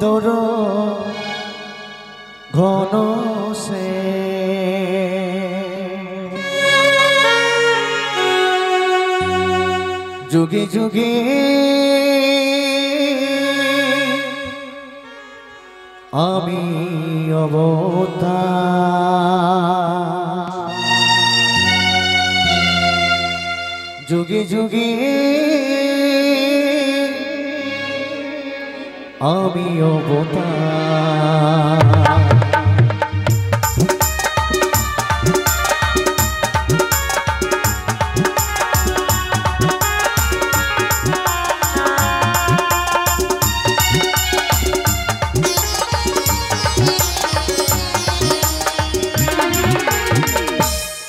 সুন্দর ঘন সে যুগে যুগে আমি অবতার যুগে যুগে আমি অবতার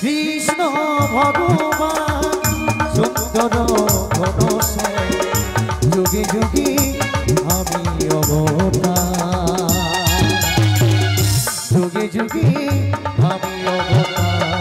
কৃষ্ণ ভগবান সুন্দর ঘন সে যুগে যুগে আমি অবতার যুগে যুগে আমি অবতার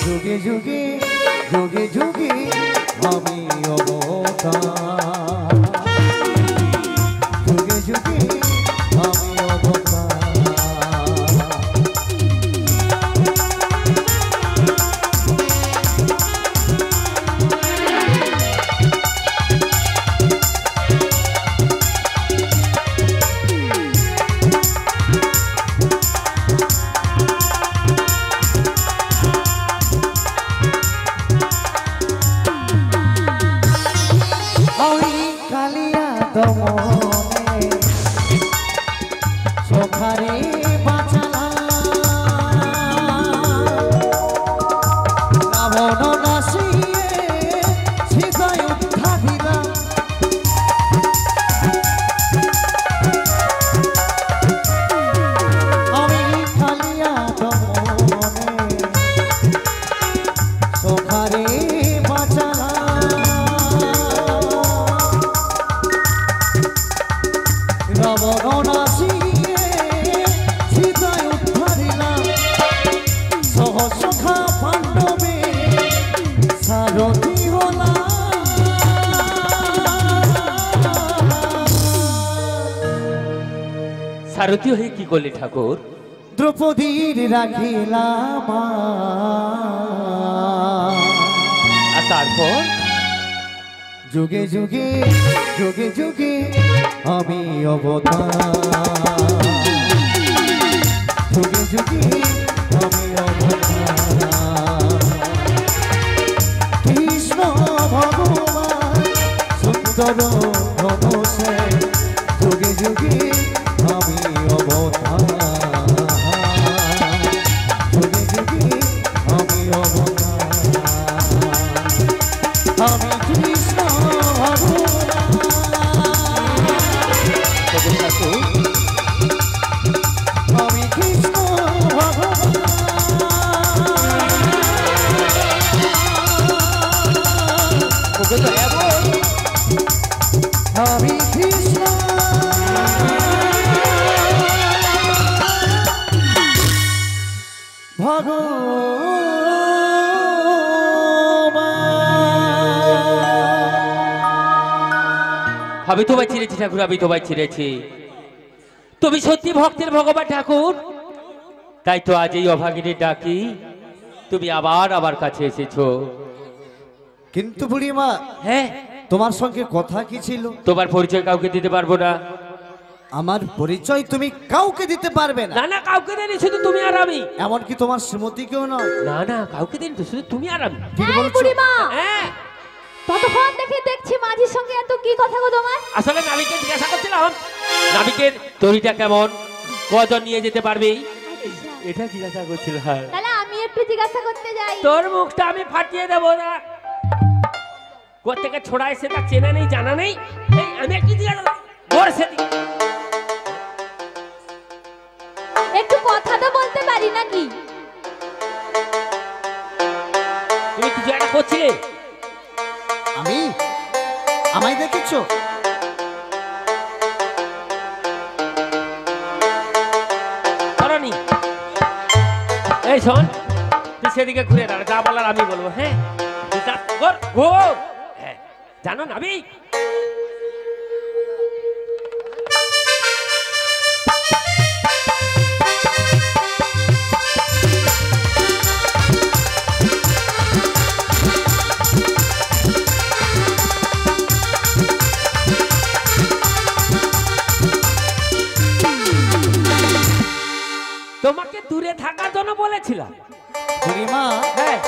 যুগে যুগে যুগে আমি অবতার যুগে যুগে আমি অবতার দমনে সখারে বাঁচালা রাবণ নাসিয়ে সীতায় উদ্ধা দিলা আমি কালিয়া দমনে সখারে বাঁচালা রাবণ আসিয়ে সীতায় উদ্ধারিলা সহসখা পাণ্ডবে সারথি হলা সারথি হয়ে কি করলে ঠাকুর? দ্রৌপদীর রাখিলাম আর তারপর যুগে যুগে যুগে যুগে আমি অবতার যুগে যুগে আমি অবতার কৃষ্ণ ভগবান সুন্দর ঘন সে যুগে যুগে আমি অবতার যুগে যুগে আমি অবতার আমি কৃষ্ণ আমি কৃষ্ণ ভগবান আমি কৃষ্ণ আমি তোমায় চিনেছি ঠাকুর, আমি তোমায় চিনেছি। তুমি সত্যি ভক্তের ভগবান ঠাকুর। তাই তো আজ এই অভাগিনী ডাকি তুমি আবার আমার কাছে এসেছো। কিন্তু বুড়িমা, হ্যাঁ, তোমার সঙ্গে কথা কি ছিল? তোমার পরিচয় কাউকে দিতে পারবো না। আমার পরিচয় তুমি কাউকে দিতে পারবে না। না না, কাউকে দেনি, শুধু তুমি আর আমি। এমনকি তোমার শ্রীমতীকেও নয়। না না, কাউকে দেনি তো, শুধু তুমি আর আমি। ঠিক এই বলছো। বুড়িমা, হ্যাঁ, ততক্ষণ দেখছি মাঝির সঙ্গে এত কি কথা গো তোমার? আসলে নাবিককে জিজ্ঞাসা করছিলাম নাবিকের তরিটা কেমন, কজন নিয়ে যেতে পারবি, এটা জিজ্ঞাসা করছিলাম। তাহলে আমি একটু জিজ্ঞাসা করতে যাই। তোর মুখটা আমি ফাটিয়ে দেবো না। কোথেকে ছোড়া এসে তা চেনা নেই, জানা নেই। এই আমি একটু জিজ্ঞাসা ওর সেদিকে একটু কথা তো বলতে পারি নাকি? তুমি কিছু একটা করছিলে। আমি আমায় দেখেছো? করনি। এই শোন, তুই সেদিকে ঘুরে দাঁড়া, যা বলার আমি বলবো। হ্যাঁ, তুই যা কর, গো। হ্যাঁ, জানো নাবিক, তোমাকে দূরে থাকার জন্য বলেছিলাম। বুড়িমা, হ্যাঁ,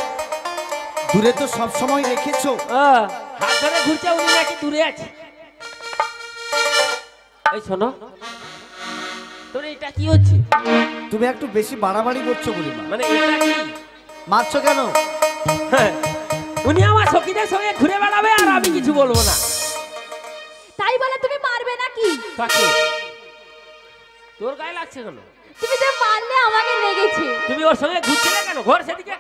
দূরে তো সব সময় রেখেছো। হাত ধরে ঘুরছে, উনি নাকি দূরে আছে। এই শোনো, তোর এটা কি হচ্ছে? তুমি একটু বেশি বাড়াবাড়ি করছো বুড়িমা। মানে এটা কি? মারছো কেন? হ্যাঁ, উনি আমার সখীদের সঙ্গে ঘুরে বেড়াবে আর আমি কিছু বলবো না। তাই বলে তুমি মারবে নাকি? কাকে? তোর গায়ে লাগছে কেন? তুমি যে মারলে আমাকে লেগেছে। তুমি ওর সঙ্গে ঘুরছিলে কেন? ঘর সেদিকে।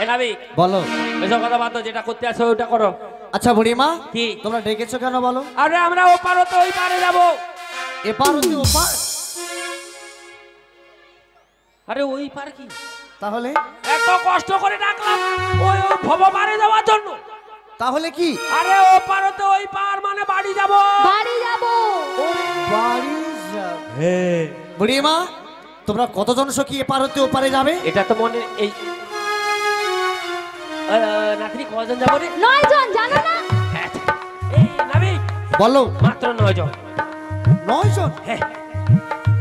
এ নাবিক, বলো। এসব কথা বাদ দাও, যেটা করতে আসো ওটা করো। আচ্ছা বুড়িমা, কি? তোমরা ডেকেছো কেন বলো? আরে আমরা ওপার হতে ওই পারে যাবো। এপার হতে ওপার? আরে ওই পার কি? তাহলে এত কষ্ট করে ডাকলাম ওই ভব পারে যাওয়ার জন্য। তাহলে কি? আরে ওপার হতে ওই পার মানে বাড়ি যাবো। বাড়ি যাব। বাড়ি যাবে। হ্যাঁ, বুড়িমা, তোমরা কতজন সখী এপার হতে ওপারে যাবে? এটা তো মনে এই নাতনি কজন যাবো রে? 9 জন, জানো না? হ্যাঁ, এই নাবিক, বলো। মাত্র 9 জন। 9 জন? হ্যাঁ,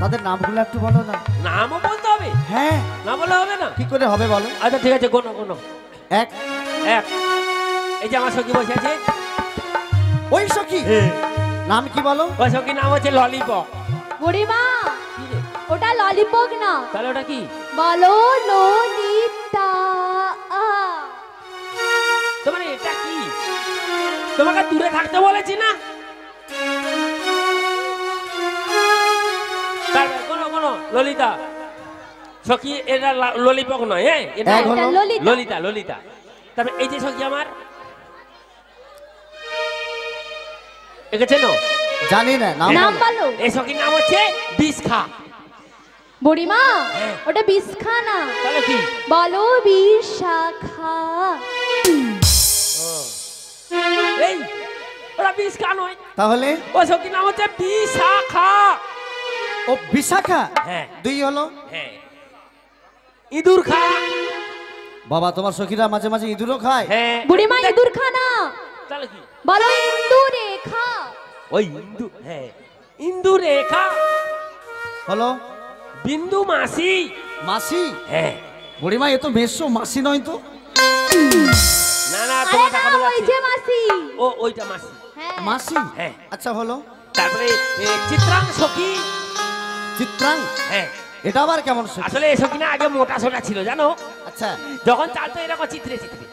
তাদের নামগুলো একটু বলো না। নামও বলতে হবে? হ্যাঁ। না বলে হবে না? কি করে হবে বলো? আচ্ছা ঠিক আছে, গোনো গোনো। এক। এক, এই যে আমার সখী বসে আছে। ওই সখী নাম কি বলো? ওই সখী নাম হচ্ছে ললিপপ। বুড়িমা, কি রে? ওটা ললিপপ না, তাহলে ওটা কি? বলো ললিতা। তোমার এটা কি? তোমাকে দূরে থাকতে বলেছি না? তারপরে কোনো কোনো ললিতা সখী, এটা ললিপপ নয়। হ্যাঁ, এটা এক হলো ললিতা। ললিতা। ললিতা, তারপরে এই যে সখী আমার, এঁকেছে না? জানি না নাম নাম বলো। বলো। এই সখীর নাম হচ্ছে বিশখা। বুড়িমা, হ্যাঁ। ওটা বিশখা না, তাহলে কি? বলো বিশাখা। এই ওরা বিশখা নয়, তাহলে ও সখীর নাম হচ্ছে বিশাখা। ও বিশাখা। হ্যাঁ। 2 হলো। হ্যাঁ, ইঁদুর খা। বাবা, তোমার সখীরা মাঝে মাঝে ইঁদুরও খায়? হ্যাঁ, বুড়িমা ইঁদুর খা না, তাহলে কি? বলো ইন্দু রেখা। ওই ইন্দু, হ্যাঁ, ইন্দু রেখা। হলো বিন্দু মাসি। মাসি। হ্যাঁ, বুড়িমা, এ তো মেসো, মাসি নয় তো। না না, আরে তোমার না, টাকা ওই যে মাসি। ও ওইটা মাসি। হ্যাঁ। মাসি। হ্যাঁ, আচ্ছা হলো তারপরে চিত্রাং সখী। চিত্রাং। হ্যাঁ, এটা আবার কেমন সখী? আসলে এই সখী না আগে মোটা সোটা ছিল জানো, আচ্ছা। যখন চালতো এরকম চিত্রে চিত্রে,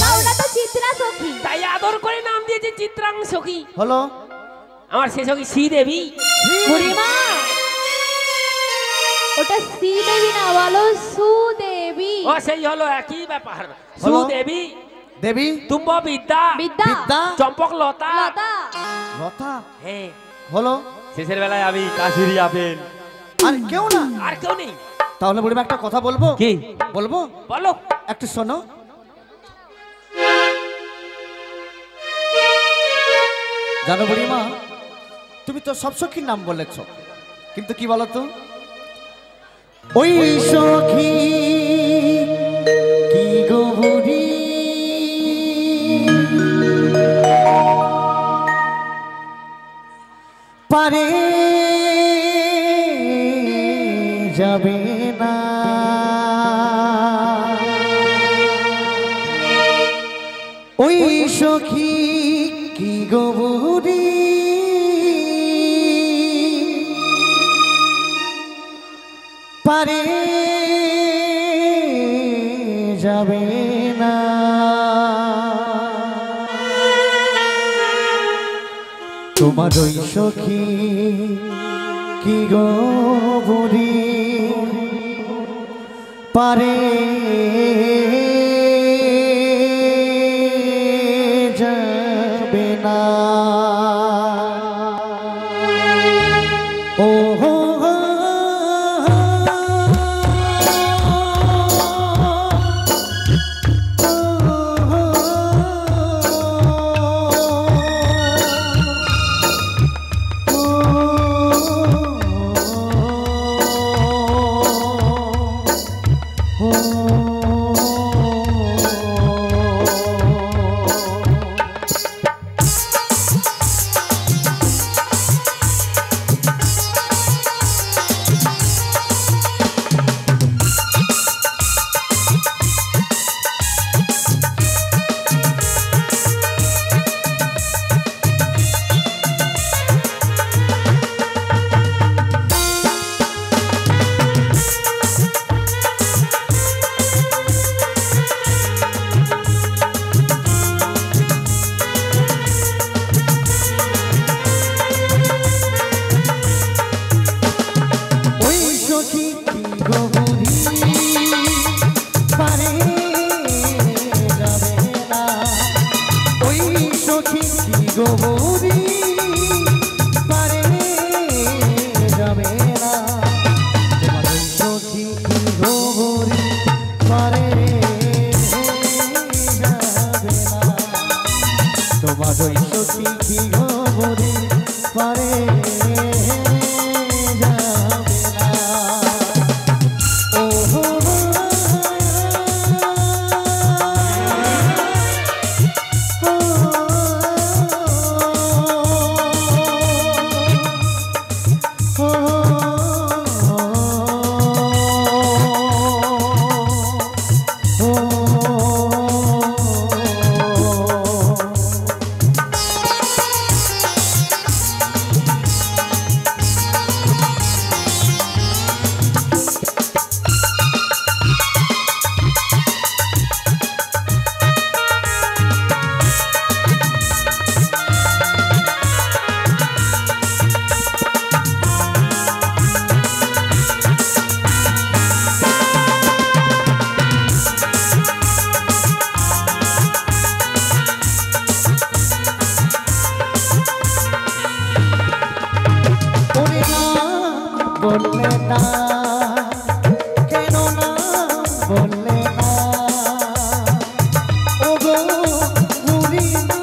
তা ওটা তো চিত্রা সখী। তাই আদর করে নাম দিয়েছে চিত্রাং সখী। হলো আমার সে সখী শ্রীদেবী। বুড়িমা, ওটা শ্রীদেবী না, বলো সুদেবী। ও সেই হলো একই ব্যাপার। সুদেবী, দেবী, তুম্ব বিদ্যা, বিদ্যা, বিদ্যা, চম্পক লতা। লতা। লতা। হ্যাঁ, হলো শেষের বেলায় আমি কাশুরি আপেল। আর কেউ না? আর কেউ নেই। তাহলে বুড়িমা একটা কথা বলবো? কি বলবো? বলো? একটু শোনো। জানো বুড়িমা, তুমি তো সব সখীর নাম বলেছ, কিন্তু কি বলতো, ওই সখী কি গো বুড়ি পারে যাবে না ওই সখী কি গো বুড়ি পারে যাবে না তোমার ওই সখী কি গো বুড়ি পারে যাবে না ও হো গোবরি পারে যাবে না তোমার সখী গোবরি পারে যাবে না তোমার সখী গোবরি পারে যাবে না ও বললে না কেন না বললে না ও গো বুড়িমা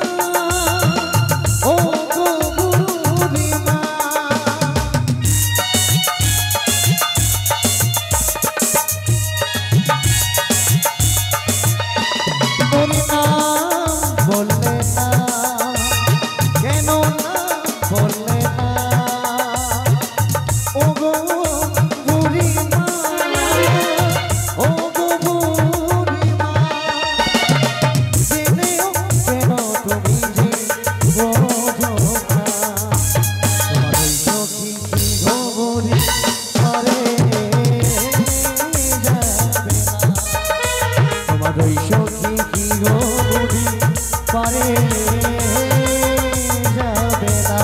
ও গো বুড়িমা ওরে না বললে না কেন না বললে না ও গো বুড়িমা ও গো বুড়িমা জেনেও কেন তুমি যে বোঝো না তোমার ওই সখী গো বুড়ি পারে যাবে না তোমার ওই সখী গো বুড়ি পারে যাবে না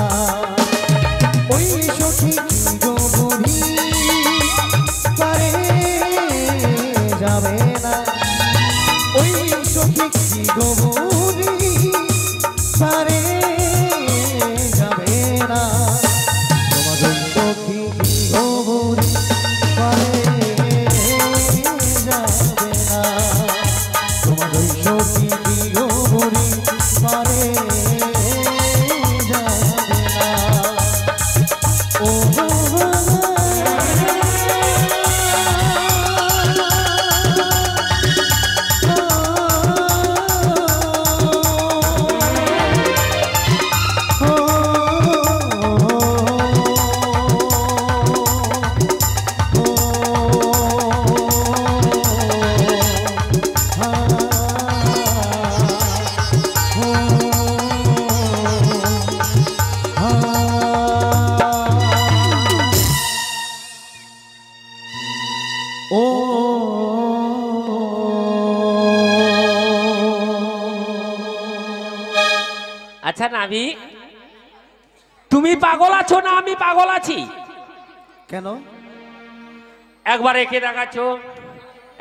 ওই সখী গো বুড়ি পারে যাবে না ওই সখী গো বুড়ি পারে যাবে না তোমার ওই সখী গো বুড়ি পারে যাবে না তোমার ওই সখী গো বুড়ি পারে যাবে না ও নাবি তুমি পাগল আছো না আমি পাগল আছি? কেন? একবার একে দেখাচ্ছ,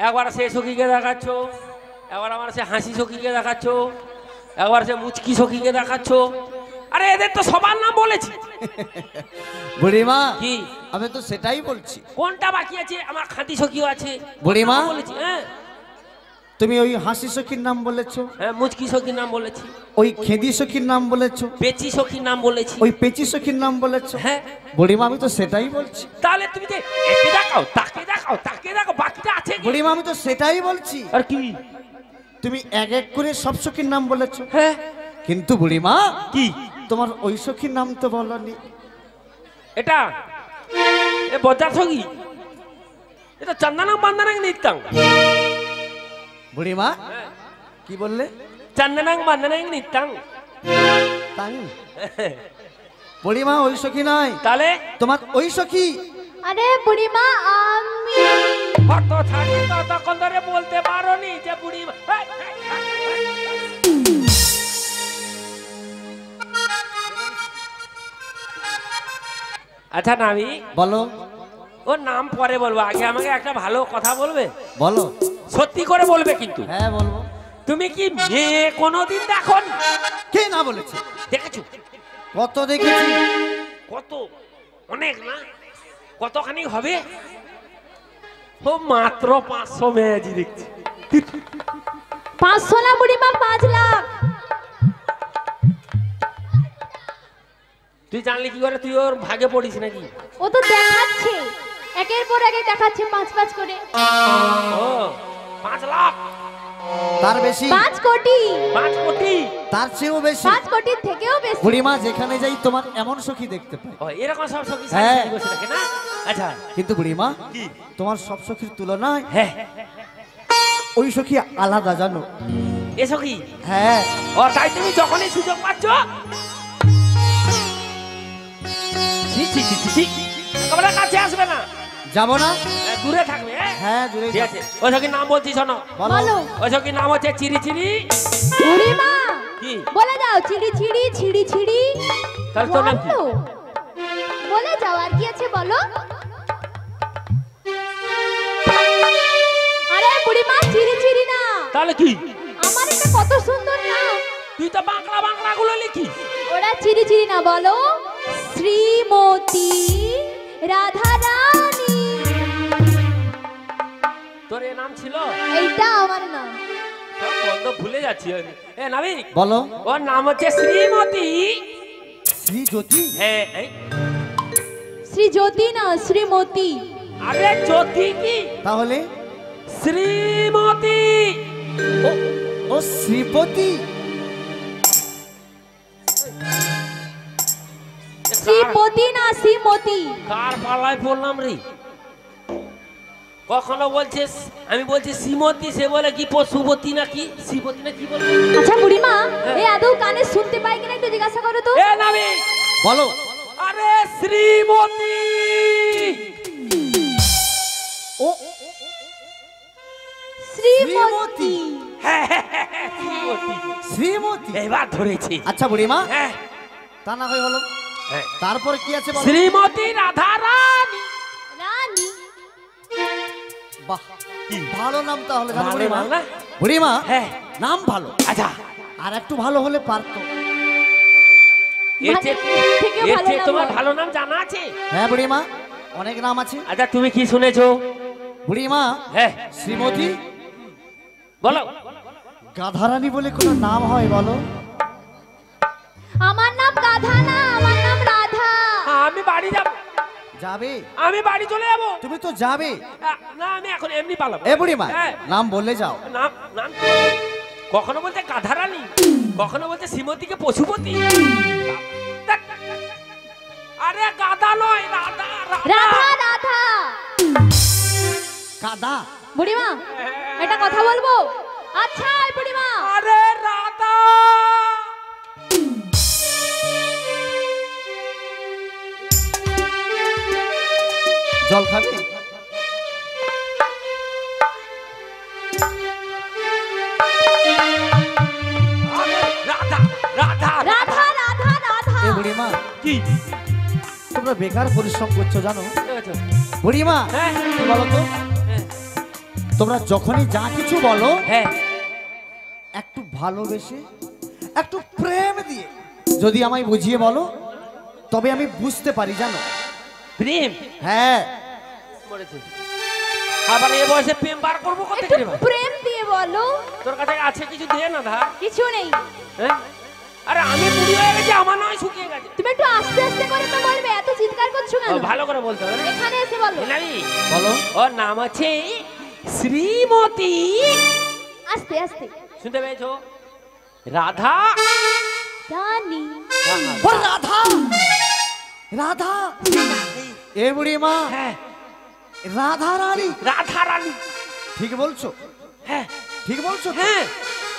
একবার সে সখীকে দেখাচ্ছ, একবার আমার সে হাসি সখীকে দেখাচ্ছ, একবার সে মুচকি সখীকে দেখাচ্ছ। আরে এদের তো সবার নাম বলেছি। বুড়িমা কি? আমি তো সেটাই বলছি। কোনটা বাকি আছে? আমার খাঁটি সখীও আছে। বুড়িমা বলেছি হ্যাঁ। তুমি ওই হাসি সখীর নাম বলেছো, হ্যাঁ মুচকি সখীর নাম বলেছি, ওই খেদি সখীর নাম বলেছো, পেচি সখীর নাম বলেছি, ওই পেচি সখীর নাম বলেছো। হ্যাঁ বুড়িমা আমি তো সেটাই বলছি। তাহলে তুমি যে একে দেখাও তাকে দেখাও তাকে দেখাও, বাকিটা আছে কি? বুড়িমা আমি তো সেটাই বলছি। আর কি? তুমি এক এক করে সব সখীর নাম বলেছো, হ্যাঁ কিন্তু বুড়িমা কি? তোমার ওই সখীর নাম তো বলনি। এটা এ বজার সখী, এটা চন্দনা বান্দানা নিতাম। বুড়িমা কি বললে? চন্দনাং বান্দানাং নিতাং। তাই বুড়িমা ওই সখী নয়, তাহলে তোমার ওই সখী। আরে বুড়িমা আমি কত ছাড়ি ততক্ষণ ধরে বলতে পারোনি যে বুড়িমা। আচ্ছা নামি বলো। ওর নাম পরে বলবো, আগে আমাকে একটা ভালো কথা বলবে? বলো। সত্যি করে বলবে কিন্তু। হ্যাঁ বলবো। তুমি কি মেয়ে কোনোদিন দেখোনি? কে না বলেছে? দেখেছো? কত দেখেছি। কত? অনেক না? কতখানি হবে? ও মাত্র 500 মেয়াজি দেখছি। 500 না বুড়িমা 5 লাখ। তুই জানলি কি করে? তুই ওর ভাগে পড়িস নাকি? ও তো দেখাচ্ছে, একের পর এক দেখাচ্ছে 5 করে। ও 5 লাখ, তার বেশি। 5 কোটি, 5 কোটি, তার চেয়েও বেশি। 5 কোটির থেকেও বেশি। বুড়িমা যেখানে যাই তোমার এমন সখী দেখতে পাই। ও এরকম সব সখী হ্যাঁ। সাথে বসে থাকে না? আচ্ছা কিন্তু বুড়িমা কি? তোমার সব সখীর তুলনায় হ্যাঁ ওই সখী আলাদা জানো? এ সখী। হ্যাঁ। ও তাই তুমি যখনই সুযোগ পাচ্ছ তোমরা কাছে আসবে না, যাবো না। দূরে থাকবে। হ্যাঁ দূরে ঠিক আছে। ওই সখীর নাম বলছি শোনো। বলো। ওই সখীর নাম হচ্ছে চিরি চিরি। বুড়িমা কি? বলে দাও, চিড়ি চিড়ি ছিড়ি ছিড়ি। তাহলে তোর নাম কি? বলো। বলে যাও, আর কি আছে বলো। আরে বুড়িমা চিড়ি চিড়ি না, তাহলে কি? আমার একটা কত সুন্দর নাম। তুই তো বাংলা বাংলা গুলো লিখিস। ওরা চিড়ি চিড়ি না, বলো শ্রীমতী রাধা রানী। তোর এ নাম ছিল? এইটা আমার নাম। সব বন্ধ ভুলে যাচ্ছি আমি। এ নাবিক বলো। ওর নাম হচ্ছে শ্রীমতী। শ্রী জ্যোতি। হ্যাঁ এই। শ্রীজ্যোতি না, শ্রীমতী। আরে জ্যোতি কি? তাহলে শ্রীমতী। ও ও শ্রীপতি। শ্রীপতি না, শ্রীমতী। কার পাল্লায় পড়লাম রে? কখনো বলছে আমি বলছি শ্রীমতী, সে বলে কি পশুপতি নাকি শ্রীপতি না কি বলে? আচ্ছা বুড়িমা, এই আদৌ কানে শুনতে পাই কিনা একটু জিজ্ঞাসা করো তো। এ নামি বলো। আরে শ্রীমতী। ও শ্রীমতী। শ্রীমতী। শ্রীমতী। এবার ধরেছি। আচ্ছা বুড়িমা হ্যাঁ তা না হয় হলো, হ্যাঁ। তারপর কি আছে বলো? শ্রীমতী রাধা রানী। রানী। বাহ ভালো নাম তাহলে জানো ভালো বুড়িমা? নাম না? বুড়িমা হ্যাঁ। নাম ভালো, আচ্ছা আর একটু ভালো হলে পারতো। এর চেয়ে- থেকেও এর ভালো চেয়ে নাম তোমার হয়। ভালো নাম জানা আছে? হ্যাঁ বুড়িমা অনেক নাম আছে। আচ্ছা তুমি কি শুনেছো? বুড়িমা হ্যাঁ শ্রীমতী বলো। গাধারানী বলে কোনো নাম হয় বলো? আমার নাম গাধা না, আমার নাম রাধা। আমি বাড়ি যাব। যাবে? আমি বাড়ি চলে যাব। তুমি তো যাবে। না আমি এখন এমনি পালাবো। এ বুড়িমা হ্যাঁ। নাম বললে যাও। নাম নাম কখনো বলতে গাধারানী, কখনো বলতে শ্রীমতীকে পশুপতি। আরে গাধা নয়, রাধা রাধা রাধা। কাদা। বুড়িমা একটা কথা বলবো? আচ্ছা এই বুড়িমা, আরে রাধা। জল খাবে? আরে রাধা রাধা রাধা রাধা। বুড়িমা কি তোমরা বেকার পরিশ্রম করছো জানো দেখেছো? বুড়িমা হ্যাঁ কি বলো তো হ্যাঁ, তোমরা যখনই যা কিছু বলো হ্যাঁ একটু ভালোবেসে একটু প্রেম দিয়ে যদি আমায় বুঝিয়ে বলো তবে আমি বুঝতে পারি জানো প্রেম হ্যাঁ বলেছে আবার এ বয়সে প্রেম বার করবো কত একটু করে ভাই? প্রেম দিয়ে বলো। তোর কাছে আছে কিছু দে না ধা কিছু নেই। হ্যাঁ? আরে আমি বুড়ি হয়ে গেছি আমার নয় শুকিয়ে গেছে তুমি একটু আস্তে আস্তে করে তো বলবে, এত চিৎকার করছো কেন? ও, ভালো করে বলতে হবে না? এখানে এসে বলো। এ নারী, বলো ওর নাম আছে শ্রীমতী। আস্তে আস্তে। শুনতে পেয়েছো? রাধা। জানি। হ্যাঁ, হ্যাঁ। ও রাধা রাধা এ বুড়িমা হ্যাঁ রাধা রানী রাধা রানী। ঠিক বলছো হ্যাঁ ঠিক বলছো তো? হ্যাঁ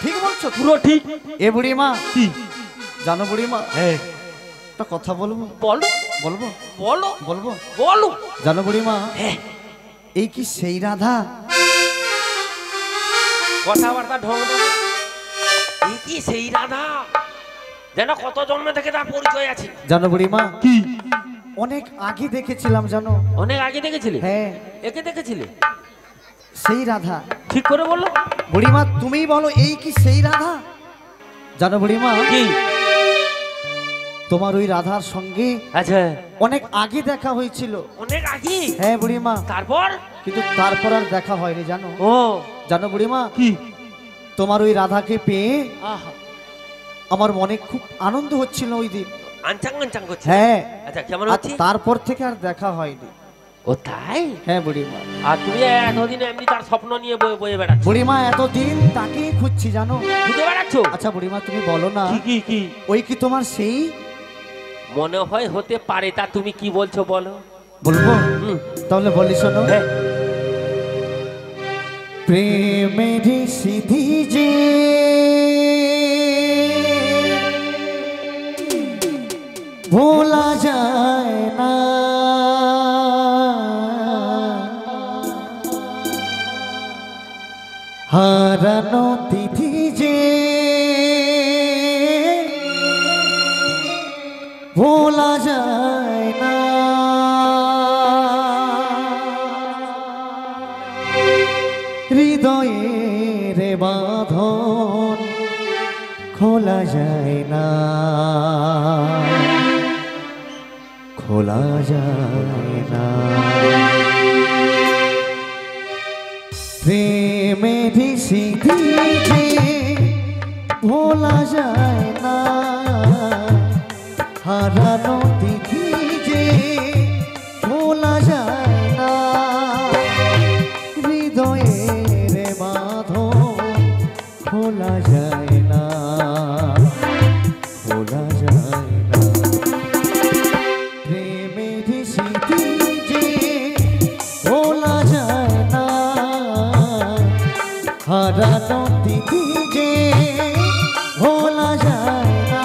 ঠিক বলছো তো? পুরো ঠিক। এ বুড়িমা কি? জানো বুড়িমা হ্যাঁ একটা কথা বলবো বলো বলবো বলো বলবো বলো। জানো বুড়িমা হ্যাঁ এই কি সেই রাধা কথাবার্তা ঢং দেবো। এই কি সেই রাধা যেন কত জন্ম থেকে তার পরিচয় আছে। জানো বুড়িমা কি? অনেক আগে দেখেছিলাম জানো অনেক আগে দেখেছিলে? হ্যাঁ একে দেখেছিলে? সেই রাধা ঠিক করে বললো। বুড়িমা তুমিই বলো এই কি সেই রাধা জানো বুড়িমা কি? তোমার ওই রাধার সঙ্গে আচ্ছা অনেক আগে দেখা হয়েছিল অনেক আগে। হ্যাঁ বুড়িমা তারপর? কিন্তু তারপর আর দেখা হয়নি জানো ও জানো বুড়িমা কি? তোমার ওই রাধাকে পেয়ে আহা আমার মনে খুব আনন্দ হচ্ছিল ওই দিন আনচাং আনচাং করছে। হ্যাঁ আচ্ছা কেমন আর হচ্ছে? তারপর থেকে আর দেখা হয়নি ও তাই? হ্যাঁ বুড়িমা আর তুমি এতদিন এমনি তার স্বপ্ন নিয়ে বয়ে বেড়াচ্ছ? বুড়িমা এতদিন তাকেই খুঁজছি জানো খুঁজে বেড়াচ্ছ? আচ্ছা বুড়িমা তুমি বলো না কি কি কি? ওই কি তোমার সেই মনে হয় হতে পারে, তা তুমি কি বলছো বলো? বলবো হুম। তাহলে বলি শোনো হ্যাঁ। প্রেমের সিধি যে ভোলা যায় না হারানো তিথি যে ভোলা যায় না হৃদয়ের বাঁধন খোলা যায় না খোলা যায় না প্রেমের স্মৃতি যে ভোলা যায় না হারানো তিথি যে ভোলা যায় না হৃদয়ের বাঁধন খোলা যায় না খোলা যায় না প্রেমের স্মৃতি যে ভোলা যায় না হারানো তিথি যে ভোলা যায় না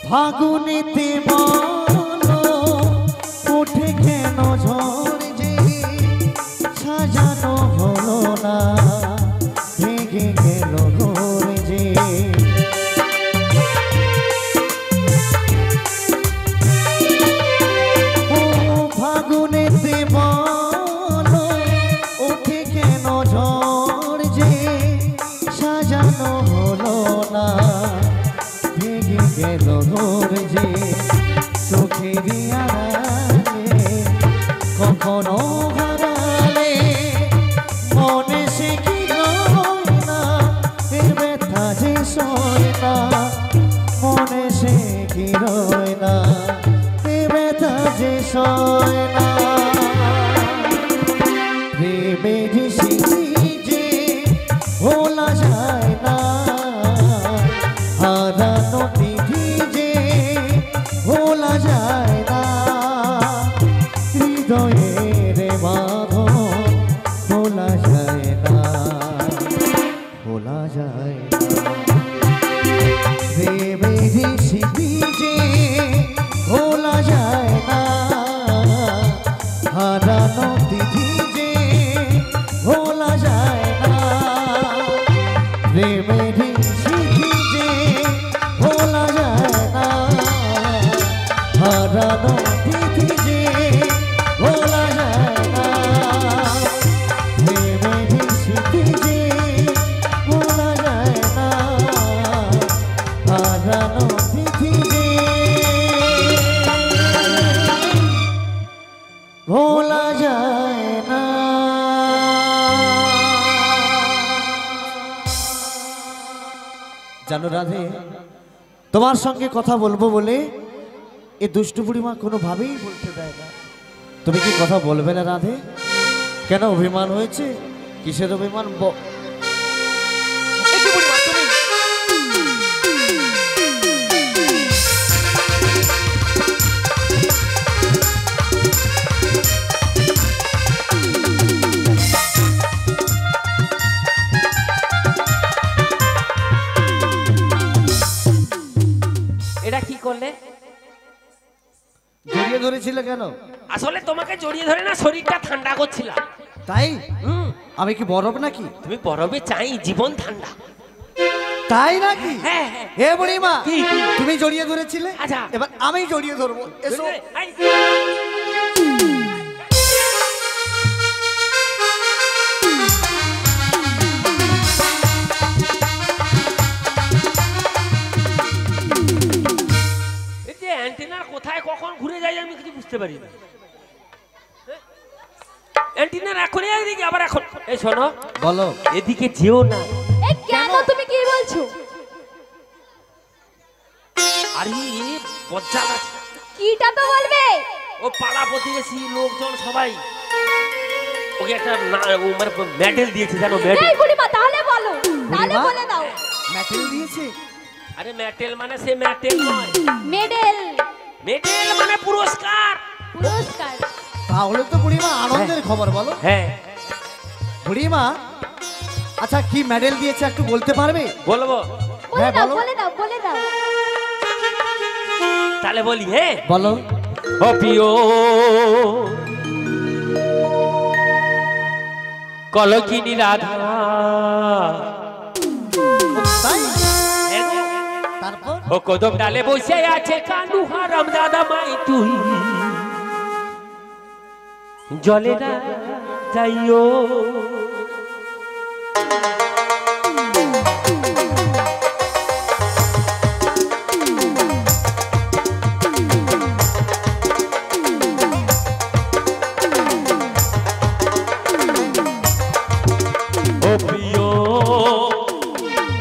ফাগুনেতে বলো ওঠে কেন ঝড় যে সাজানো হলো না ভেঙে গেল ঘোর যে ও ফাগুনেতে বলো ওঠে কেন ঝড় যে সাজানো হলো না ভেঙে গেল ঘোর যে চোখের আড়ালে কখনো হারালে মনে সে কি রয় না এ ব্যথা যে সয় না মনে সে কি রয় না এ ব্যথা যে সয় না প্রেমের স্মৃতি যে ভোলা যায় না হারানো তিথি যে ভোলা যায় না হারানো তিথি যে ভোলা যায় না, প্রেমের স্মৃতি যে ভোলা যায় না, হারানো তিথি যে ভোলা যায় না, প্রেমের স্মৃতি যে ভোলা যায় না, হারানো তিথি যে ভোলা যায় না। জানো রাধে, তোমার সঙ্গে কথা বলবো বলে এ দুষ্টু বুড়িমা কোনোভাবেই বলতে দেয় না। তুমি কি কথা বলবে না রাধে? কেন অভিমান হয়েছে? কিসের অভিমান? এ কি বুড়িমা তুমি? এটা কি করলে? জড়িয়ে ধরেছিল কেন? আসলে তোমাকে জড়িয়ে ধরে না, শরীরটা ঠান্ডা করছিলাম। তাই? আমি কি বরফ নাকি? তুমি বরফে চাই, জীবন ঠান্ডা। তাই নাকি? হ্যাঁ হ্যাঁ। হে বুড়িমা, কি? তুমি জড়িয়ে ধরেছিলে, আচ্ছা। এবার আমি জড়িয়ে ধরবো। এসো। এই, এই যে অ্যান্টেনার কোথায় কখন ঘুরে যায় আমি কিছু বুঝতে পারি না। অ্যান্টেনার এখনই এদিকে, আবার এখন। এই শোনো, বলো। এদিকে যেও না। এই কেন তুমি কি বলছো? আরে বজ্জা আছে, কিটা তো বলবে। ও পাড়া প্রতিবেশী লোকজন সবাই ওকে একটা মানে মেডেল দিয়েছে, জানো? মেডেল। এই বুড়িমা তাহলে বলো, তাহলে বুড়িমা? বলে দাও। মেটেল দিয়েছে? আরে মেডেল মানে সে মেডেল নয়, মেডেল, মেডেল মানে পুরস্কার। পুরস্কার। তাহলে তো বুড়িমা আনন্দের খবর। বলো হ্যাঁ বুড়িমা, আচ্ছা কি মেডেল দিয়েছে একটু বলতে পারবে? বলবো, বলে হ্যাঁ, দাও, বলো। বলে দাও, বলে দাও। তাহলে বলি। হ্যাঁ বলো। ও প্রিয় কলকিনী রাধা, তাই? তারপর? ও কদম ডালে বসে আছে কানু হারাম দাদা মাই, তুই জলে না যাইও। ও প্রিয়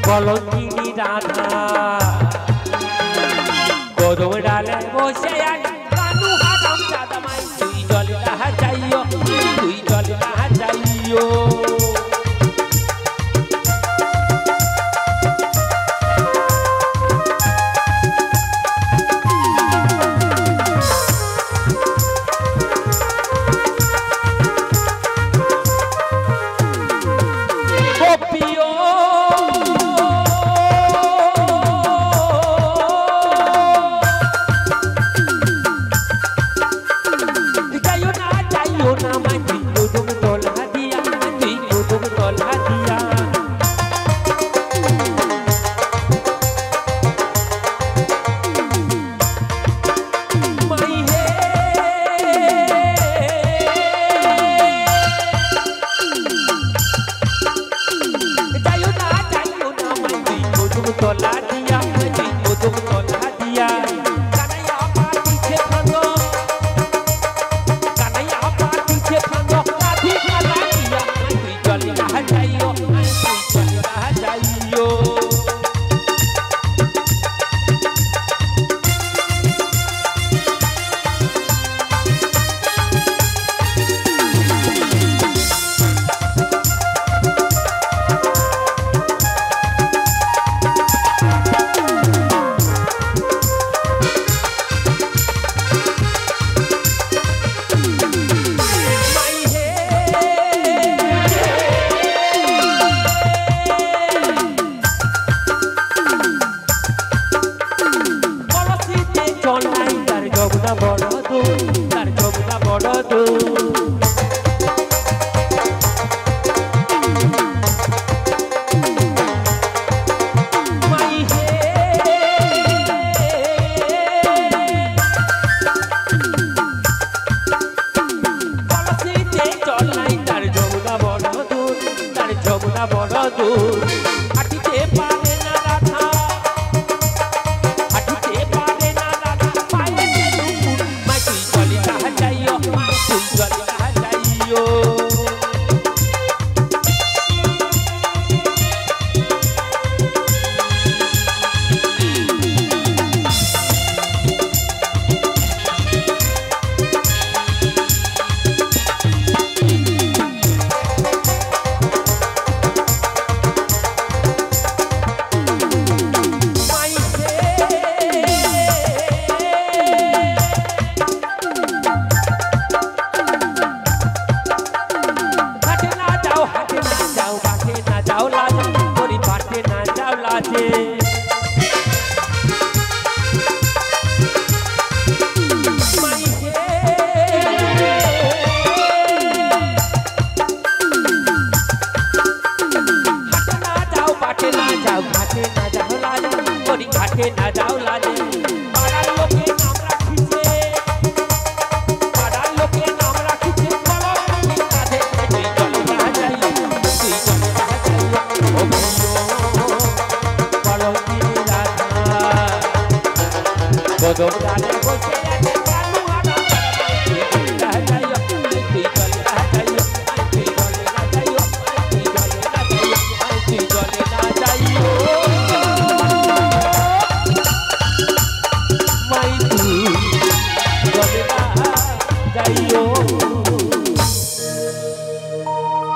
কলকিনী রাধা, কদম ডালে বসে আছে কানু হারাম দাদা মাই, তুই জলে না যাইও, তুই জলে না যাইও।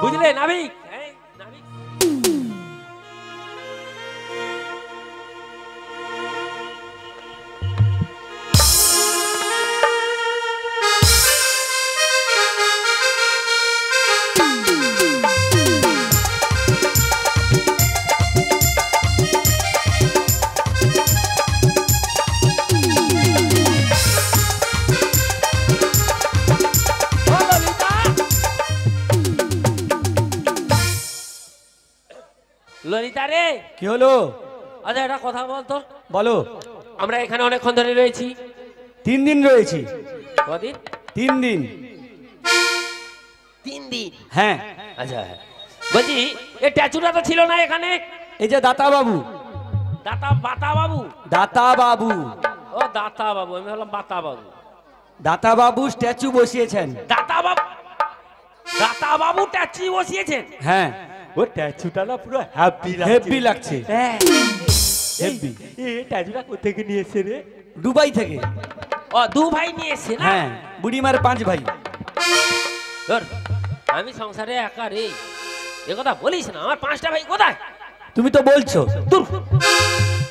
বুঝলে নাবিক? নাবিক ললিতা রে, কি হলো? আচ্ছা একটা কথা বলতো। বলো। আমরা এখানে অনেকক্ষণ ধরে রয়েছি। 3 দিন রয়েছি। কদিন? 3 দিন। 3 দিন? হ্যাঁ। আচ্ছা বলছি এই ট্যাচুটা তো ছিল না এখানে। এই যে দাতা বাবু। বাতা বাবু? দাতা বাবু। ও দাতা বাবু, আমি বললাম বাতা বাবু। দাতা বাবু স্ট্যাচু বসিয়েছেন। দাতা বাবু? দাতা বাবু ট্যাচু বসিয়েছেন? হ্যাঁ। ও ট্যাচুটা না পুরো হ্যাপি লাগছে। হেভি লাগছে। হ্যাঁ হেভি। এই ট্যাচুটা কোথা থেকে নিয়ে এসেছে রে? দুবাই থেকে। ও দু ভাই নিয়ে এসেছে না? হ্যাঁ, বুড়িমার 5 ভাই। ধর আমি সংসারে একা রে, এ কথা বলিস না। আমার 5টা ভাই কোথায়? তুমি তো বলছো।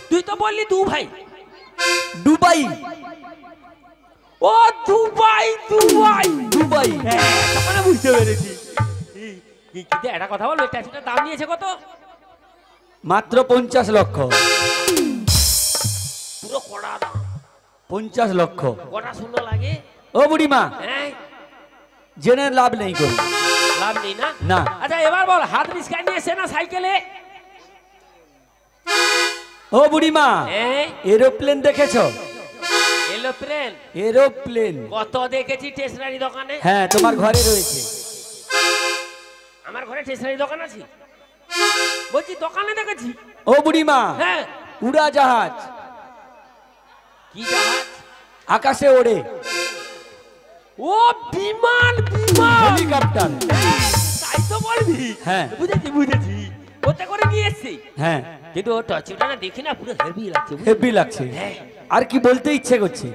তুই তো বললি 2 ভাই। দুবাই। ও দুবাই দুবাই দুবাই। হ্যাঁ তখন বুঝতে পেরেছি। কিন্তু একটা কথা বলবো, ট্যাচুটার দাম নিয়েছে কত? মাত্র 50 লক্ষ। পুরো কড়া দাম। 50 লক্ষ। কটা শূন্য লাগে? ও বুড়িমা, হ্যাঁ জেনে লাভ নেই করি। লাভ নেই না? না। আচ্ছা এবার বল, হাত রিস্কায় নিয়ে এসে না সাইকেলে? ও বুড়িমা, হ্যাঁ এরোপ্লেন দেখেছো? এরোপ্লেন? এরোপ্লেন কত দেখেছি স্টেশনারি দোকানে। হ্যাঁ, তোমার ঘরে রয়েছে। আমার ঘরে স্টেশনারি দোকান আছে? বলছি দোকানে দেখেছি। ও বুড়িমা, হ্যাঁ। উড়া জাহাজ। কি জাহাজ? আকাশে ওড়ে। ও বিমান বিমান হেলিকপ্টার। তাই তো বলবি। হ্যাঁ। বুঝেছি বুঝেছি, ওতে করে নিয়ে এসছি। হ্যাঁ, কিন্তু ও টচুটা না দেখি না পুরো হেভি লাগছে। হেভি লাগছে। হ্যাঁ। আর কি বলতে ইচ্ছে করছে?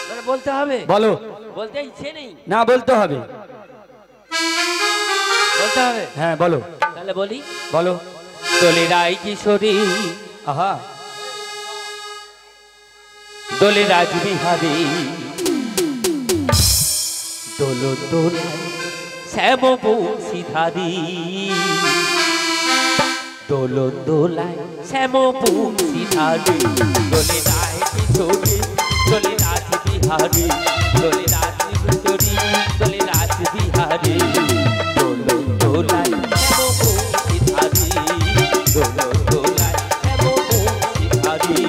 মানে বলতে হবে? বলো। বলতে ইচ্ছে নেই? না, বলতে হবে। বলতে হবে? হ্যাঁ বলো। তাহলে বলি। বলো। দোলে রাই কিশোরী, আহা, দোলে রাজবিহারী, দোলো দোলা শ্যাম বংশীধারী, দোলো দোলায় শ্যাম বংশীধারী, দোলে রায় কিশোরী, দোলে রাজবিহারী, দোলে রাজকিশোরী, দোলে রাজবিহারী, দোলো দোলায় শ্যাম বংশীধারী, দোলো দোলায় শ্যাম বংশীধারী।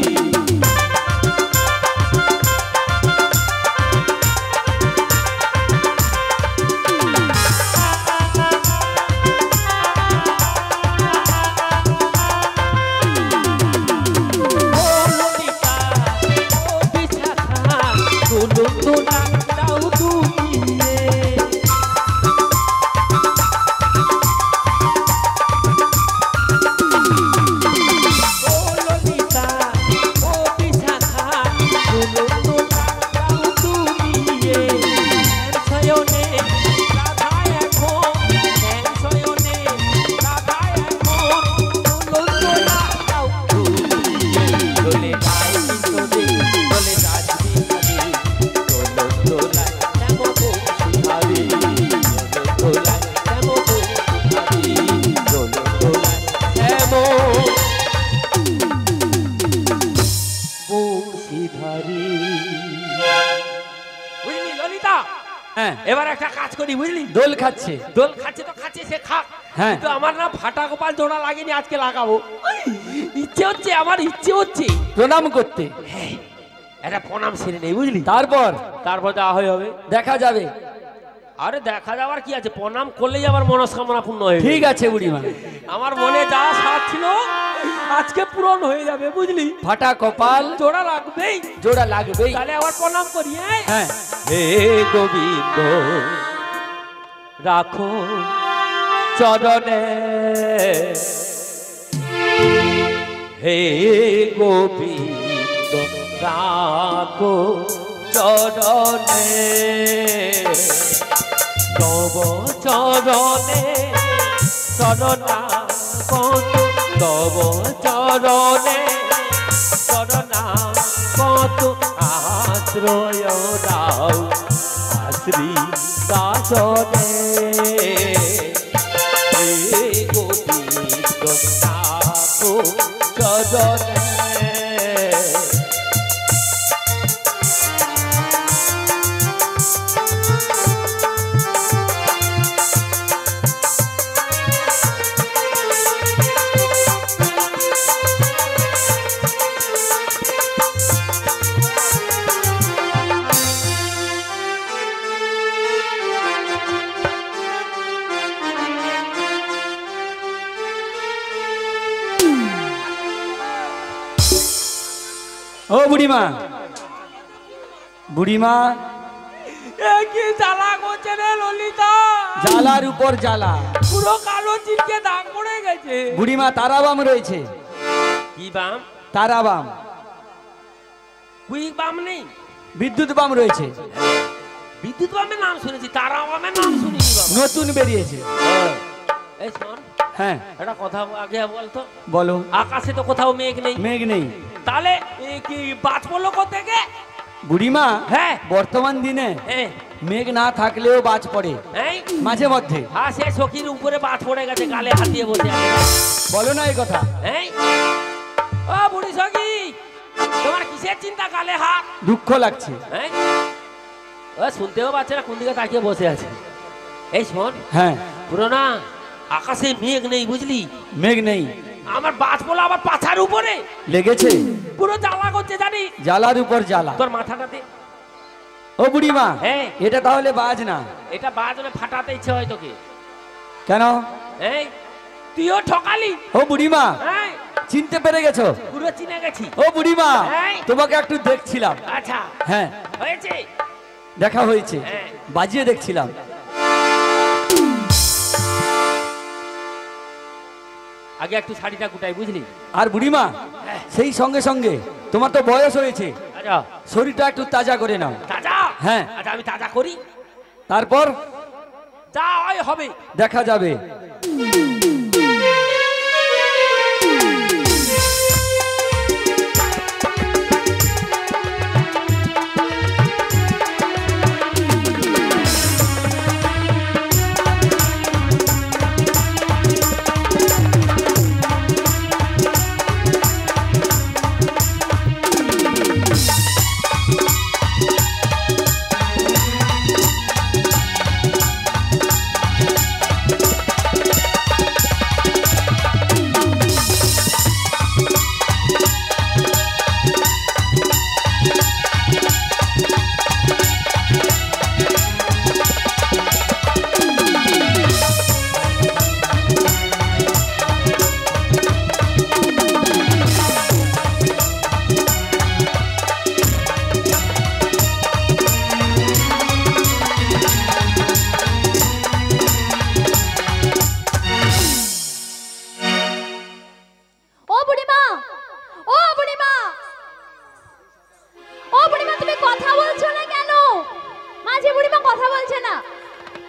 একটা কাজ করি বুঝলি, দোল খাচ্ছে। দোল খাচ্ছে তো খাচ্ছে, সে খাক। হ্যাঁ। কিন্তু আমার না ফাটা কপাল জোড়া লাগেনি, আজকে লাগাবো। ইচ্ছে হচ্ছে, আমার ইচ্ছে হচ্ছে প্রণাম করতে। একটা প্রণাম সেরে নেই বুঝলি, তারপর দেওয়া হয়ে হবে। দেখা যাবে। আরে দেখা যাওয়ার কি আছে, প্রণাম করলেই আমার মনস্কামনা পূর্ণ হয়ে যাবে। ঠিক আছে বুড়িমা, আমার মনে যা সাথ ছিল আজকে পূরণ হয়ে যাবে বুঝলি। ফাটা কপাল জোড়া লাগবেই, জোড়া লাগবেই। তাহলে আবার প্রণাম করি। হ্যাঁ। হে গোবিন্দ রাখো চরণে, হে গোবিন্দ রাখো চরণে, তব চরণে শরণাগত, তব চরণে শরণাগত, আশ্রয় দাও আশ্রিতাসনে, হে গোবিন্দ রাখো চরণে। ও বুড়িমা, বুড়িমা কি জ্বালা করছে রে ললিতা, জ্বালার উপর জ্বালা। পুরো কালো চিনকে দাগ পড়ে গেছে। বুড়িমা তারাবাম রয়েছে। কি বাম? তারাবাম। কুইক বাম নেই, বিদ্যুৎ বাম রয়েছে। বিদ্যুৎ বামের নাম শুনেছি, তারা বামের নাম শুনিনি বাবা। নতুন বেরিয়েছে। এই শোন, হ্যাঁ একটা কথা আগে বলতো, বলো। আকাশে তো কোথাও মেঘ নেই, মেঘ নেই, তাহলে কি বাজ পড়লো কোথেকে? বুড়িমা হ্যাঁ, বর্তমান দিনে হ্যাঁ, মেঘ না থাকলেও বাজ পড়ে এই মাঝে মধ্যে। হ্যাঁ, সে সখীর উপরে বাজ পড়ে গেছে, গালে হাত দিয়ে বসে আছে। বলো না এই কথা। এই ও বুড়ি সখী, তোমার কিসের চিন্তা, গালে হাত? দুঃখ লাগছে। এই ও শুনতেও পাচ্ছে না, কোন দিকে তাকিয়ে বসে আছে। এই শোন, হ্যাঁ পুরো না আকাশে মেঘ নেই বুঝলি, মেঘ নেই, আমার বাজ পড়লো আবার পাছার উপরে লেগেছে। পুরো জ্বালা করছে জানিস, জ্বালার উপর জ্বালা। তোর মাথাটাতে। ও বুড়িমা, হ্যাঁ। এটা তাহলে বাজ না। এটা বাজ হলে ফাটাতে ইচ্ছে হয় তোকে। কেন? এই তুইও ঠকালি। ও বুড়িমা, হ্যাঁ, চিনতে পেরে গেছো? পুরো চিনে গেছি। ও বুড়িমা, এই। তোমাকে একটু দেখছিলাম। আচ্ছা, হ্যাঁ হয়েছে। দেখা হয়েছে, হ্যাঁ। বাজিয়ে দেখছিলাম। আগে একটু শাড়িটা গুটাই বুঝলি। আর বুড়িমা, হ্যাঁ। সেই সঙ্গে সঙ্গে তোমার তো বয়স হয়েছে, আচ্ছা, শরীরটা একটু তাজা করে নাও। তাজা? হ্যাঁ। আচ্ছা, আমি তাজা করি, তারপর যা হয় হবে। দেখা যাবে।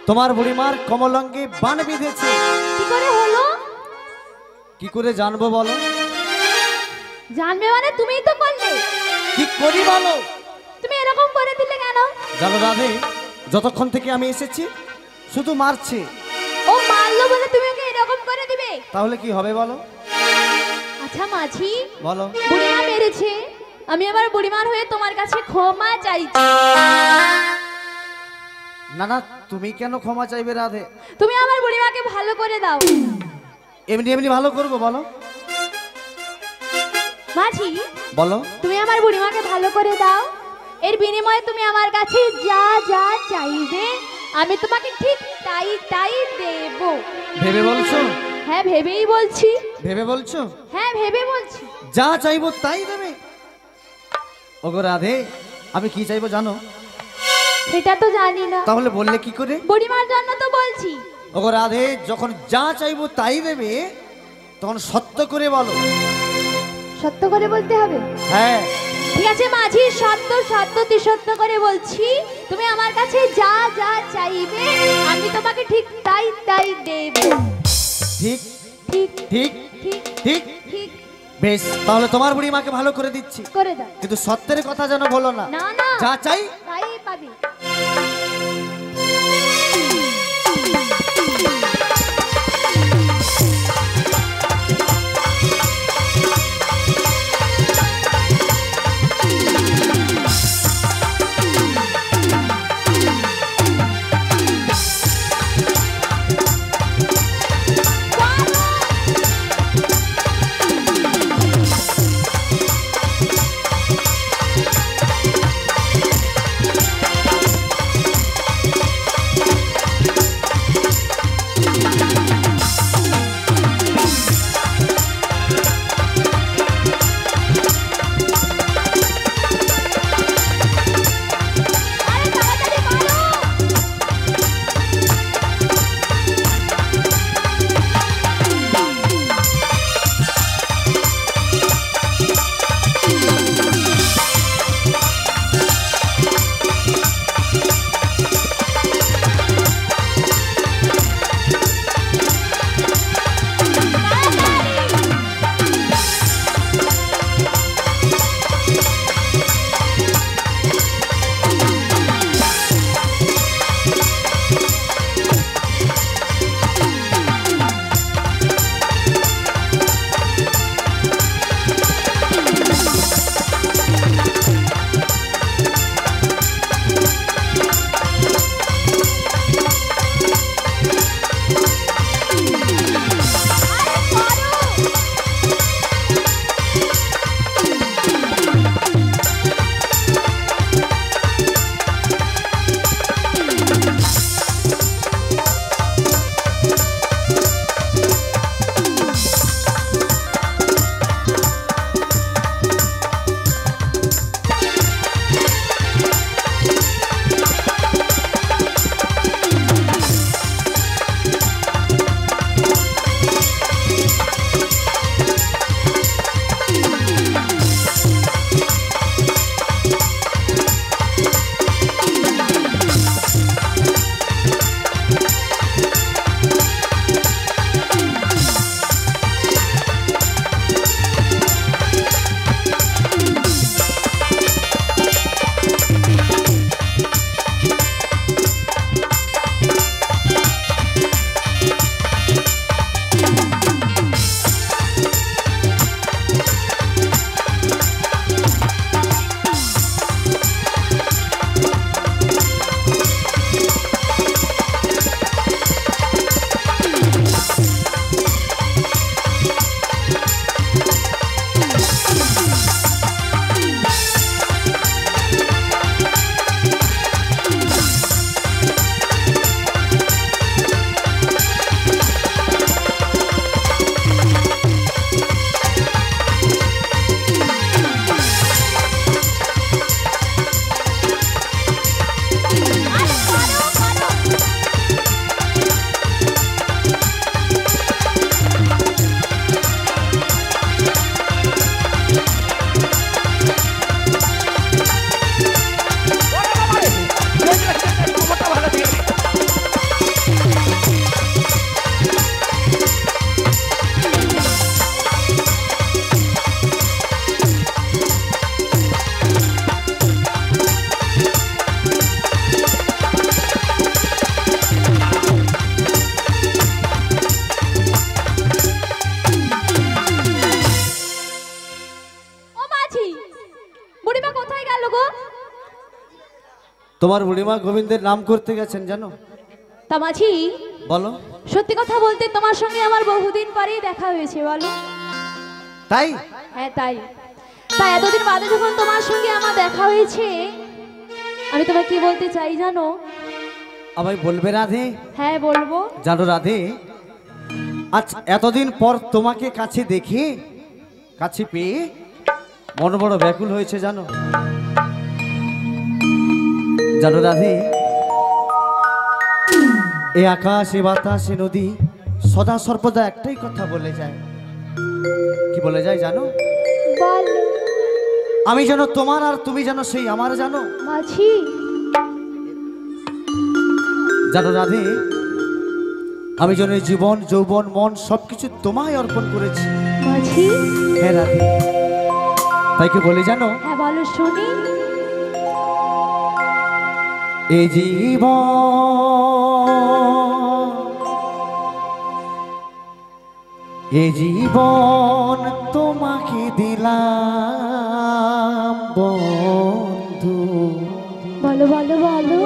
তোমার বুড়িমার কমলাঙ্গে বান বিঁধেছে। কি করে হলো? কি করে জানবো বলো? জানবে মানে তুমিই তো করলে। কি করি বলো? তুমি এরকম করে দিলে কেন? জানো রাধে, যতক্ষণ থেকে আমি এসেছি শুধু মারছে। ও মারলো বলে তুমি ওকে এরকম করে দিবে? তাহলে কি হবে বলো? আচ্ছা মাঝি, বলো। বুড়িমা মেরেছে, আমি আবার বুড়িমার হয়ে তোমার কাছে ক্ষমা চাইছি। না না, তুমি কেন ক্ষমা চাইবে রাধে? তুমি আমার বুড়িমাকে ভালো করে দাও। এমনি এমনি ভালো করবো বলো? মাঝি, বলো। তুমি আমার বুড়িমাকে ভালো করে দাও, এর বিনিময়ে তুমি আমার কাছে যা যা চাইবে আমি তোমাকে ঠিক তাই তাই দেব। ভেবে বলছো? হ্যাঁ ভেবেই বলছি। ভেবে বলছো? হ্যাঁ ভেবে বলছি। যা চাইবো তাই দেবে? ওগো রাধে, আমি কি চাইবো জানো? সেটা তো জানি না। তাহলে বললে কি করে? বুড়িমার জন্য তো বলছি। ওগো রাধে, যখন যা চাইবো তাই দেবে তখন সত্য করে বলো। সত্য করে বলতে হবে? হ্যাঁ। ঠিক আছে মাঝি, সত্য সত্য সত্য করে বলছি, তুমি আমার কাছে যা যা চাইবে আমি তোমাকে ঠিক তাই তাই দেব। ঠিক ঠিক ঠিক ঠিক ঠিক। ঠিক বেশ, তাহলে তোমার বুড়ি মাকে ভালো করে দিচ্ছি, করে দাও। কিন্তু সত্যের কথা যেন বলো না। না না, যা চাই তাই পাবি। আরে তাড়াতাড়ি বলো। তোমার বুড়িমা গোবিন্দের নাম করতে গেছেন জানো? তা মাঝি, বলো। সত্যি কথা বলতে তোমার সঙ্গে আমার বহুদিন পরেই দেখা হয়েছে, বলো। তাই? হ্যাঁ তাই। তাই এতদিন বাদে যখন তোমার সঙ্গে আমার দেখা হয়েছে, আমি তোমায় কি বলতে চাই জানো? আমায় বলবে রাধে? হ্যাঁ বলবো। জানো রাধে, আজ এতদিন পর তোমাকে কাছে দেখে, কাছে পেয়ে মন বড় ব্যাকুল হয়েছে জানো। জানো রাধে, এ আকাশ, এ বাতাস, এ নদী সদা সর্বদা একটাই কথা বলে যায়। কি বলে যায় জানো? বলো। আমি যেন তোমার আর তুমি যেন সেই আমার, জানো মাঝি। জানো রাধে, আমি যেন এই জীবন, যৌবন, মন সবকিছু তোমায় অর্পণ করেছি। মাঝি। হ্যাঁ রাধে, তাই কি বলে জানো? হ্যাঁ বলো শুনি। এ জীবন তোমাকে দিলাম বন্ধু, বলো বলো বলো।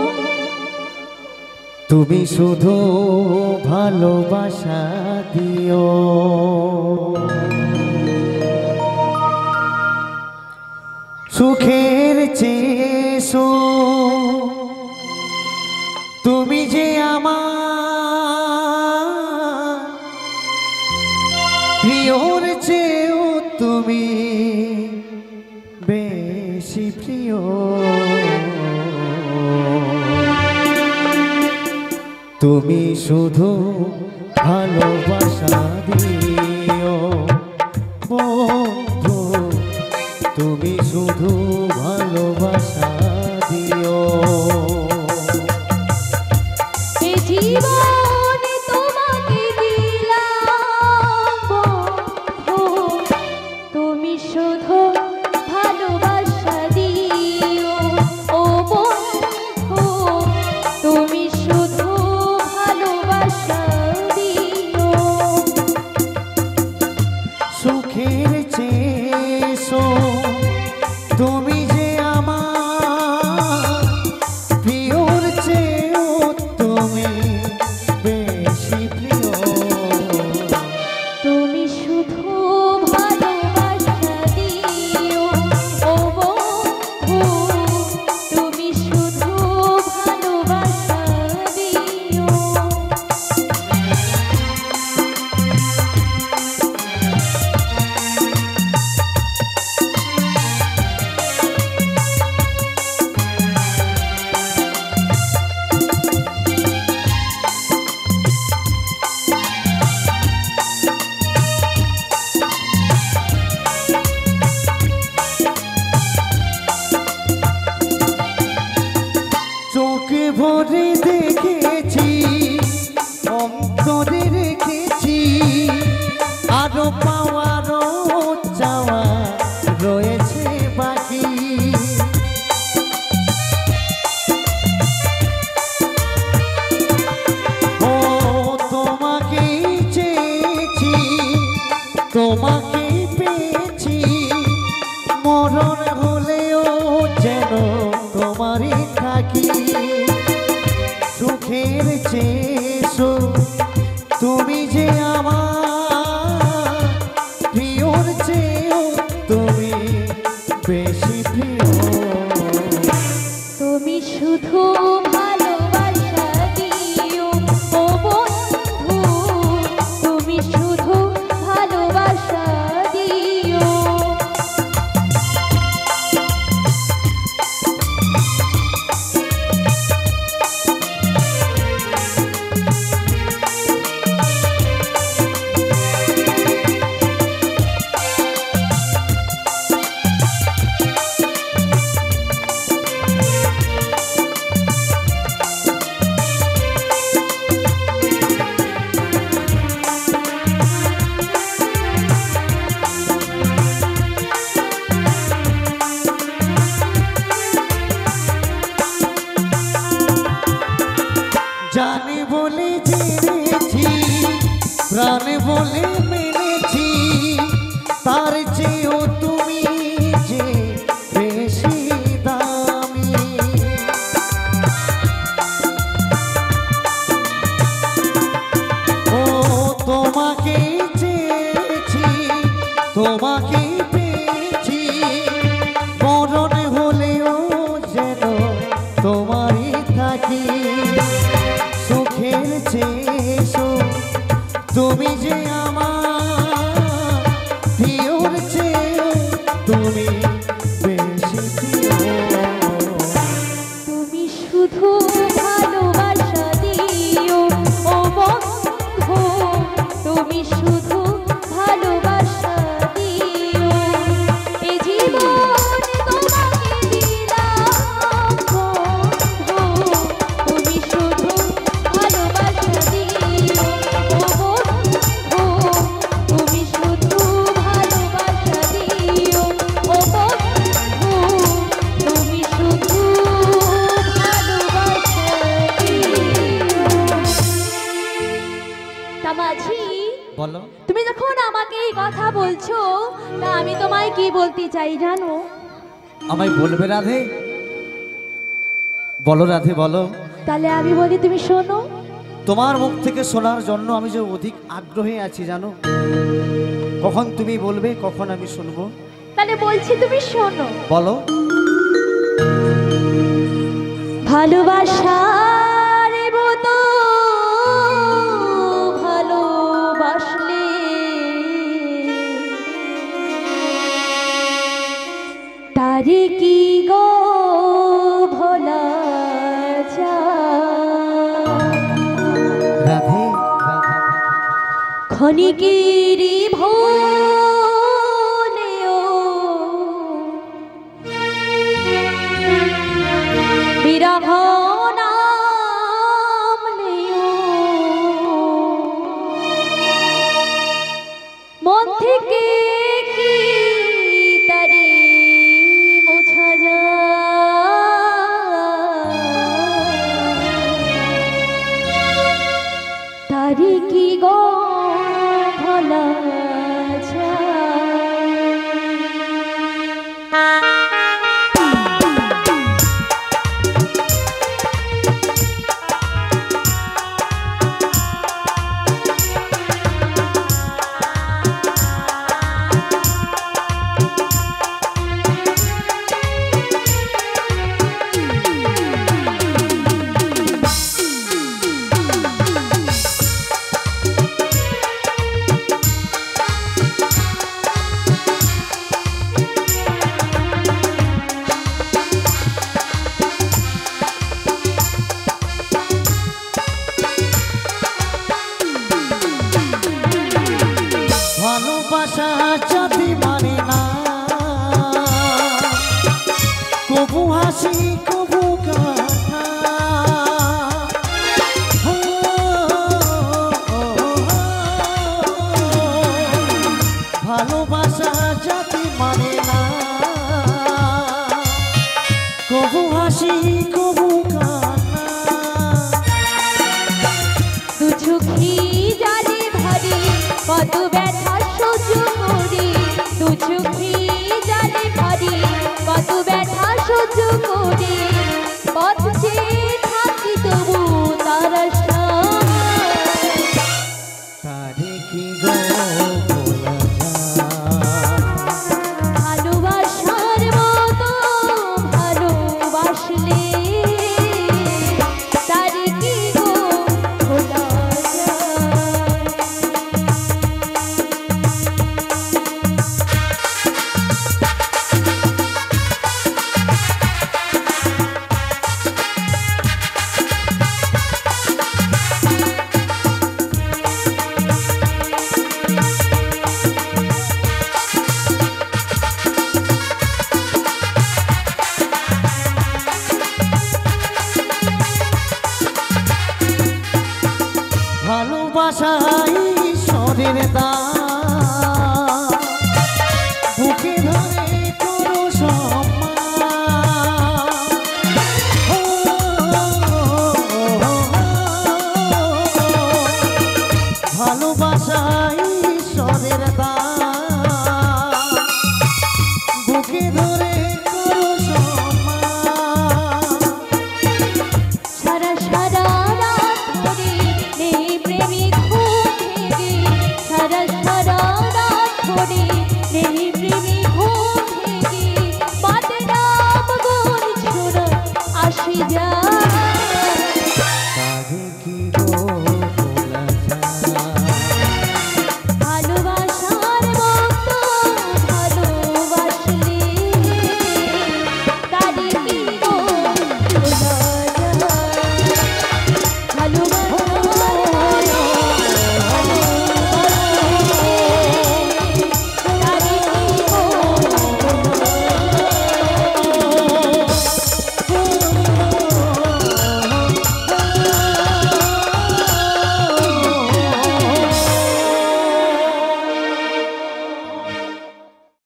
তুমি শুধু ভালোবাসা দিও। সুখের চেয়ে তুমি যে আমার, প্রিয়র চেয়েও তুমি বেশি প্রিয়। তুমি শুধু ভালোবাসা দিও বন্ধু, তুমি শুধু ভালোবাসা দিও। এ জীবন তোমাকে দিলাম বন্ধু, তুমি শুধু ভালোবাসা দিও। ও বন্ধু, তুমি শুধু ভালোবাসা দিও। সুখের চেয়ে তুমি যে আমার, প্রিয়র চেয়েও তুমি বেশি প্রিয়। তুমি শুধু ভালোবাসা দিও। ও বন্ধু, তুমি শুধু ভালোবাসা দিও। চোখে ভরে দেখেছি, অন্তরে রেখেছি, আরো পাওয়ারও চাওয়া রয়েছে বাকি। ও তোমাকেই চেয়েছি, তোমাকেই পেয়েছি, মরণ হলেও যেন তোমারই থাকি। সুখের চেয়ে তুমি যে আমার, প্রিয়র চেয়েও তুমি বেশি প্রিয়। তুমি শুধু ভালোবাসা দিও। ও বন্ধু, তুমি শুধু ভালোবাসা দিও। জানি বলে জেনেছি, প্রাণ বলে মেনেছি, তার চেয়েও তুমি যে বেশি দামি। তোমাকে পেয়েছি মরণ হলেও যেন তোমারই থাকি সুখের চেয়ে সুখ তুমি যে আমার প্রিয়র চেয়ে তুমি বেশি প্রিয় তুমি শুধু ভালোবাসা দিও ও বন্ধু, তুমি শুধু ভালোবাসা দিও। এ জীবন তোমাকে দিলাম বন্ধু, তুমি শুধু ভালোবাসা দিও ও বন্ধু, তুমি শুধু ভালোবাসা দিও ও বন্ধু, তুমি শুধু মাঝি, বলো তুমি যখন আমাকে এই কথা বলছো, তা আমি তোমায় কি বলতে চাই জানো? আমায় বলবে রাধে? বলো রাধে বলো। তাহলে আমি বলি, তুমি শোনো। তোমার মুখ থেকে শোনার জন্য আমি যে অধিক আগ্রহী আছি জানো। কখন তুমি বলবে, কখন আমি শুনবো। তাহলে বলছি, তুমি শোনো। বলো। ভালোবাসার মতো ভালোবাসলে তারে কি গো ভোলা যায়? রাধে ক্ষণিকেরই ভোলেও বিরহ নামলেও মন থেকে কি তারে মোছা যায়? তারে কি গো ভোলা যায়? ভালোবাসা জাতি মানে না, কবু হাসি কবু কান্না। ভালোবাসা জাতি মানে না, কবু হাসি কবু কান্না। দু চোখে জালে ভরে কত ব্যথা সহ্য করি, দু চোখে জালে ভরে কত ব্যথা সহ্য করি, পথ চেয়ে থাকি তবু তার আশায়। তারে কি গো ভোলা যায়? ভালোবাসার মতো ভালোবাসলে তারে কি গো ভোলা যায়? ভালোবাসা ঈশ্বরের দান,